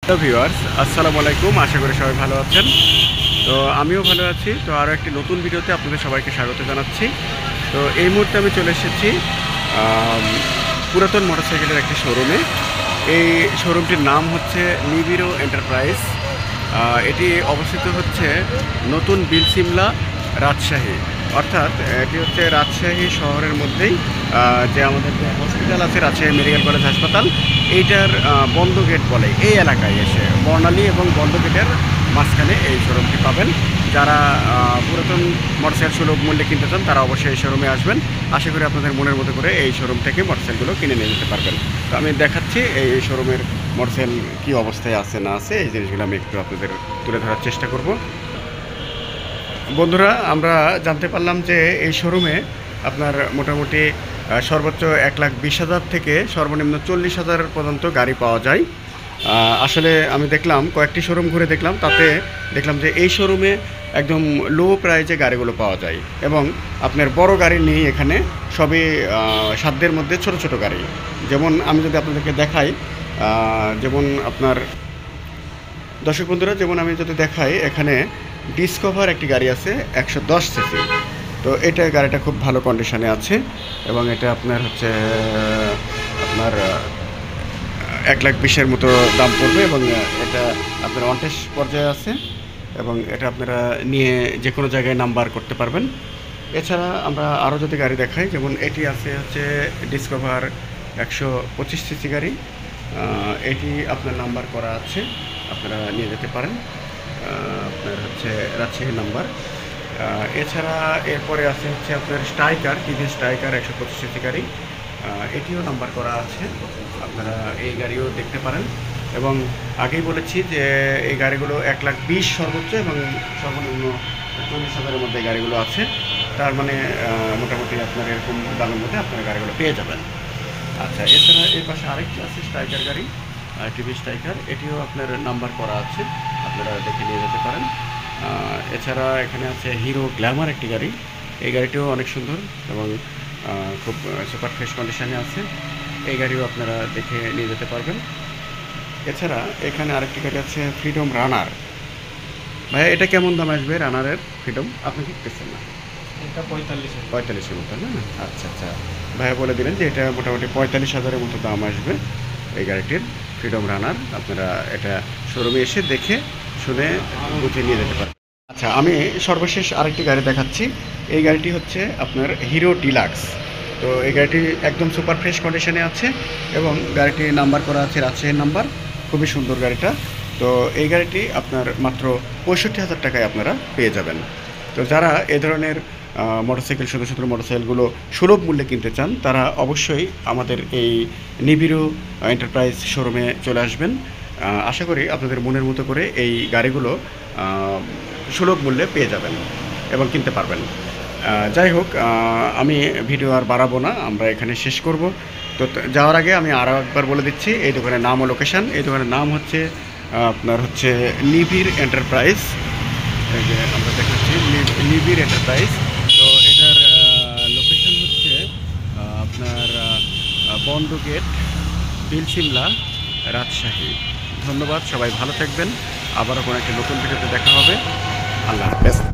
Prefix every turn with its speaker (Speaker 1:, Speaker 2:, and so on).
Speaker 1: Hello viewers, আসসালামু আলাইকুম। আশা করি সবাই ভালো আছেন। তো আমিও ভালো আছি। তো আরও একটি নতুন ভিডিওতে আপনাদের সবাইকে স্বাগত জানাচ্ছি। তো এই মুহূর্তে আমি চলে এসেছি আম, পুরাতন মোটরসাইকেলের একটি শোরুমে। এই শোরুমটির নাম হচ্ছে নিবিড়ো এন্টারপ্রাইজ। এটি অবস্থিত হচ্ছে নতুন বিলসিমলা, রাজশাহী। অর্থাৎ এটি হচ্ছে রাজশাহী শহরের মধ্যেই যে আমাদের যে হসপিটাল আছে, রাজশাহী মেডিকেল কলেজ হাসপাতাল, এইটার বন্ধ গেট বলে এই এলাকায় এসে বর্ণালী এবং বন্ধ গেটের মাঝখানে এই শোরুমটি পাবেন। যারা পুরাতন মোটরসাইকেল সুলভ মূল্যে কিনতে চান তারা অবশ্যই এই শোরুমে আসবেন। আশা করি আপনাদের মনের মতো করে এই শোরুম থেকে মোটরসাইকেলগুলো কিনে নিয়ে যেতে পারবেন। তো আমি দেখাচ্ছি এই শোরুমের মোটরসাইকেল কী অবস্থায় আছে না আছে, এই জিনিসগুলো আমি একটু আপনাদের তুলে ধরার চেষ্টা করব। বন্ধুরা, আমরা জানতে পারলাম যে এই শোরুমে আপনার মোটামুটি সর্বোচ্চ 1,20,000 থেকে সর্বনিম্ন 40,000 পর্যন্ত গাড়ি পাওয়া যায়। আসলে আমি দেখলাম, কয়েকটি শোরুম ঘুরে দেখলাম, তাতে দেখলাম যে এই শোরুমে একদম লো প্রাইজে গাড়িগুলো পাওয়া যায় এবং আপনার বড় গাড়ি নেই এখানে, সবই সাধ্যের মধ্যে ছোট ছোট গাড়ি। যেমন আমি যদি আপনাদেরকে দেখাই, যেমন আপনার দর্শক বন্ধুরা, যেমন আমি যদি দেখাই, এখানে ডিসকভার একটি গাড়ি আছে 110 সিসি। তো এটা গাড়িটা খুব ভালো কন্ডিশনে আছে এবং এটা আপনার হচ্ছে আপনার 1,20,000 মতো দাম পড়বে এবং এটা আপনার অনটেস্ট পর্যায়ে আছে এবং এটা আপনারা নিয়ে যে কোনো জায়গায় নাম্বার করতে পারবেন। এছাড়া আমরা আরও যদি গাড়ি দেখাই, যেমন এটি আছে হচ্ছে ডিসকভার 125 সিসি গাড়ি। এটি আপনার নাম্বার করা আছে, আপনারা নিয়ে যেতে পারেন। আপনার হচ্ছে রাজশাহী নাম্বার। এছাড়া এরপরে আছে হচ্ছে আপনার স্ট্রাইকার, টিভিএস স্ট্রাইকার 125 সিসি গাড়ি। এটিও নাম্বার করা আছে, আপনারা এই গাড়িও দেখতে পারেন। এবং আগেই বলেছি যে এই গাড়িগুলো 1,20,000 সর্বোচ্চ এবং সর্বনিম্ন 40,000-এর মধ্যে গাড়িগুলো আছে। তার মানে মোটামুটি আপনার এরকম দামের মধ্যে আপনারা গাড়িগুলো পেয়ে যাবেন। আচ্ছা, এছাড়া এর পাশে আরেকটি আছে স্ট্রাইকার গাড়ি, টিভি স্ট্রাইকার। এটিও আপনার নাম্বার করা আছে, আপনারা দেখে নিয়ে যেতে পারেন। এছাড়া এখানে আছে হিরো গ্ল্যামার একটি গাড়ি। এই গাড়িটিও অনেক সুন্দর এবং খুব সুপার ফ্রেশ কন্ডিশনে আছে। এই গাড়িও আপনারা দেখে নিয়ে যেতে পারবেন। এছাড়া এখানে আরেকটি গাড়ি আছে ফ্রিডম রানার। ভাইয়া, এটা কেমন দাম আসবে রানারের ফ্রিডম? আপনি দেখতেছেন না?
Speaker 2: এটা
Speaker 1: 45-এর মতো না? আচ্ছা আচ্ছা, ভাইয়া বলে দিলেন যে এটা মোটামুটি 45,000-এর মতো দাম আসবে এই গাড়িটির ফ্রিডম রানার। আপনারা এটা শোরুমে এসে দেখে শুনে বুঝে নিয়ে যেতে পারেন। আচ্ছা, আমি সর্বশেষ আরেকটি গাড়ি দেখাচ্ছি। এই গাড়িটি হচ্ছে আপনার হিরো ডিলাক্স। তো এই গাড়িটি একদম সুপার ফ্রেশ কন্ডিশনে আছে এবং গাড়িটি নাম্বার করা আছে রাজশাহীর নাম্বার। খুবই সুন্দর গাড়িটা। তো এই গাড়িটি আপনার মাত্র 65,000 টাকায় আপনারা পেয়ে যাবেন। তো যারা এ ধরনের মোটরসাইকেল, সুন্দর সুন্দর মোটরসাইকেলগুলো সুলভ মূল্যে কিনতে চান, তারা অবশ্যই আমাদের এই নিবিড়ো এন্টারপ্রাইজ শোরুমে চলে আসবেন। আশা করি আপনাদের মনের মতো করে এই গাড়িগুলো সুলভ মূল্যে পেয়ে যাবেন এবং কিনতে পারবেন। যাই হোক, আমি ভিডিও আর বাড়াবো না, আমরা এখানে শেষ করব। তো যাওয়ার আগে আমি আরও একবার বলে দিচ্ছি এই দোকানের নাম ও লোকেশান। এই দোকানের নাম হচ্ছে আপনার হচ্ছে নিবিড় এন্টারপ্রাইজ। এই যে আমরা দেখাচ্ছি নিবিড় এন্টারপ্রাইজ। তো এটার লোকেশন হচ্ছে আপনার বন্ধ গেট, বিলসিমলা, রাজশাহী। ধন্যবাদ, সবাই ভালো থাকবেন। আবারও কোনো একটা নতুন ভিডিওতে দেখা হবে। আল্লাহ হাফেজ।